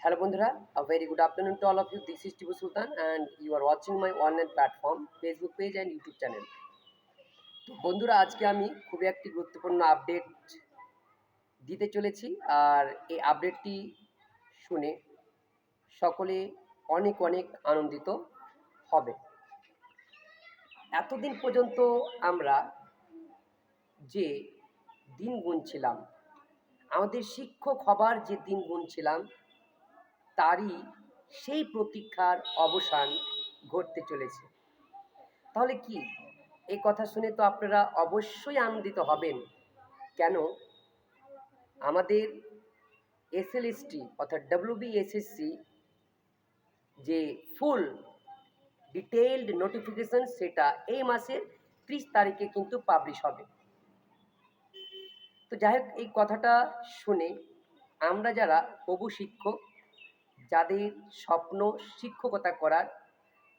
Hello Bondhura, a very good afternoon to all of you. This is Tibu Sultan and you are watching my online platform, Facebook page and YouTube channel. তো বন্ধুরা আজকে আমি খুবই একটি গুরুত্বপূর্ণ update দিতে চলেছি আর এই আপডেটটি শুনে সকলে অনেক অনেক আনন্দিত হবে। এতদিন পর্যন্ত আমরা যে দিন গুনছিলাম, আমাদের শিক্ষক হবার যে দিন গুনছিলাম তারই সেই প্রতীক্ষার অবসান ঘটতে চলেছে। তাহলে কি এই কথা শুনে তো আপনারা অবশ্যই আনন্দিত হবেন। কেন? আমাদের এসএলএসটি অর্থাৎ ডব্লিউবিএসএসসি যে ফুল ডিটেইলড নোটিফিকেশন সেটা এই মাসের 30 তারিখে কিন্তু পাবলিশ হবে। তো যাই হোক, এই কথাটা শুনে আমরা যারা হবু শিক্ষক, যাদের স্বপ্ন শিক্ষকতা করার,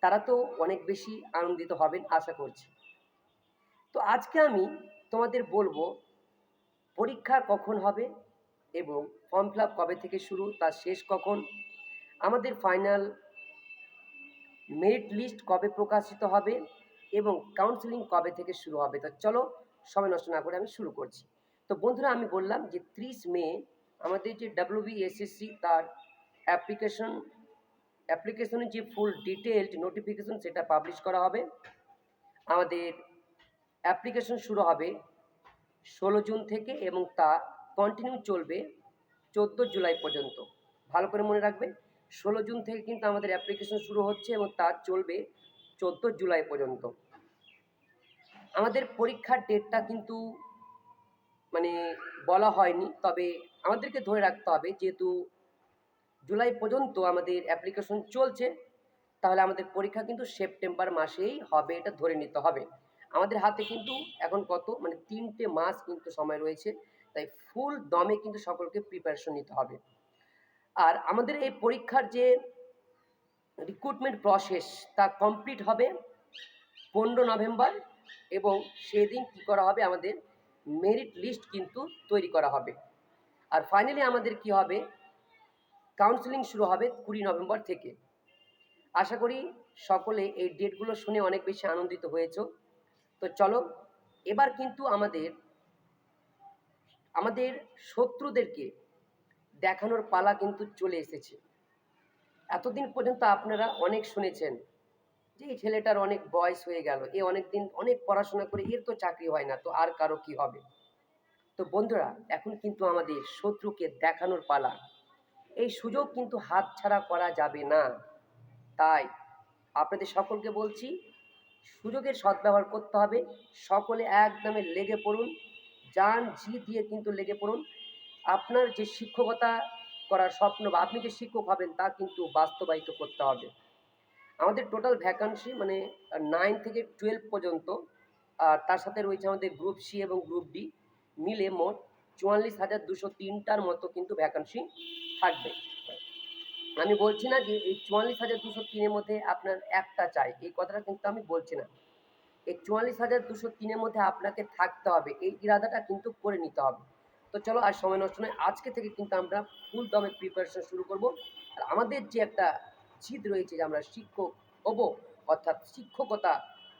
তারা তো অনেক বেশি আনন্দিত হবেন আশা করছি। তো আজকে আমি তোমাদের বলবো পরীক্ষা কখন হবে এবং ফর্ম ফিল আপ কবে থেকে শুরু, তার শেষ কখন, আমাদের ফাইনাল মেরিট লিস্ট কবে প্রকাশিত হবে এবং কাউন্সেলিং কবে থেকে শুরু হবে। তো চলো সময় নষ্ট না করে আমি শুরু করছি। তো বন্ধুরা, আমি বললাম যে 30 মে আমাদের যে ডব্লিউবিএসএসসি তার অ্যাপ্লিকেশনের যে ফুল ডিটেইলড নোটিফিকেশন সেটা পাবলিশ করা হবে। আমাদের অ্যাপ্লিকেশন শুরু হবে 16 জুন থেকে এবং তা কন্টিনিউ চলবে 14 জুলাই পর্যন্ত। ভালো করে মনে রাখবে, 16 জুন থেকে কিন্তু আমাদের অ্যাপ্লিকেশন শুরু হচ্ছে এবং তা চলবে 14 জুলাই পর্যন্ত। আমাদের পরীক্ষার ডেটটা কিন্তু বলা হয়নি, তবে আমাদেরকে ধরে রাখতে হবে যেহেতু জুলাই পর্যন্ত আমাদের অ্যাপ্লিকেশন চলছে, তাহলে আমাদের পরীক্ষা কিন্তু সেপ্টেম্বর মাসেই হবে, এটা ধরে নিতে হবে। আমাদের হাতে কিন্তু এখন কত 3টে মাস কিন্তু সময় রয়েছে, তাই ফুল দমে কিন্তু সকলকে প্রিপারেশন নিতে হবে। আর আমাদের এই পরীক্ষার যে রিক্রুটমেন্ট প্রসেস তা কমপ্লিট হবে 15 নভেম্বর এবং সেদিন কী করা হবে, আমাদের মেরিট লিস্ট কিন্তু তৈরি করা হবে। আর ফাইনালি আমাদের কি হবে, কাউন্সেলিং শুরু হবে 20 নভেম্বর থেকে। আশা করি সকলে এই ডেটগুলো শুনে অনেক বেশি আনন্দিত হয়েছো। তো চলো এবার কিন্তু আমাদের শত্রুদেরকে দেখানোর পালা কিন্তু চলে এসেছে। এতদিন পর্যন্ত আপনারা অনেক শুনেছেন যে এই ছেলেটার অনেক বয়স হয়ে গেল, এ অনেকদিন অনেক পড়াশোনা করে এর তো চাকরি হয় না, তো আর কারো কি হবে। তো বন্ধুরা, এখন কিন্তু আমাদের শত্রুকে দেখানোর পালা। এই সুযোগ কিন্তু হাতছাড়া করা যাবে না। তাই আপনাদের সকলকে বলছি, সুযোগের সদ্ব্যবহার করতে হবে। সকলে একদমে লেগে পড়ুন, জান জি দিয়ে কিন্তু লেগে পড়ুন। আপনার যে শিক্ষকতা করার স্বপ্ন বা আপনি যে শিক্ষক হবেন তা কিন্তু বাস্তবায়িত করতে হবে। আমাদের টোটাল ভ্যাকান্সি 9 থেকে 12 পর্যন্ত, আর তার সাথে রয়েছে আমাদের গ্রুপ সি এবং গ্রুপ ডি মিলে মোট 44,203টার মতো কিন্তু ভ্যাকান্সি থাকবে। আমি বলছি না যে এই 44,203-এর মধ্যে আপনার একটা চাই, এই কথাটা কিন্তু আমি বলছি না। এই 44,203-এর মধ্যে আপনাকে থাকতে হবে, এই ইরাদাটা কিন্তু করে নিতে হবে। তো চলো আর সময় নষ্ট নয়, আজকে থেকে কিন্তু আমরা ফুল দমে প্রিপারেশন শুরু করব। আর আমাদের যে একটা জিদ রয়েছে যে আমরা শিক্ষক হব, অর্থাৎ শিক্ষকতা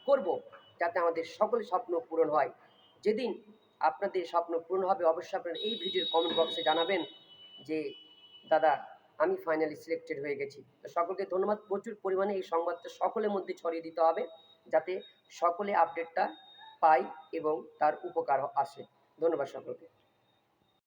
করব, যাতে আমাদের সকলের স্বপ্ন পূরণ হয়। যেদিন আপনাদের স্বপ্ন পূরণ হবে অবশ্যই আপনারা এই ভিডিওর কমেন্ট বক্সে জানাবেন যে দাদা আমি ফাইনালি সিলেক্টেড হয়ে গেছি। তো সকলকে ধন্যবাদ। প্রচুর পরিমাণে এই সংবাদটা সকলের মধ্যে ছড়িয়ে দিতে হবে যাতে সকলে আপডেটটা পায় এবং তার উপকার আসে। ধন্যবাদ সকলকে।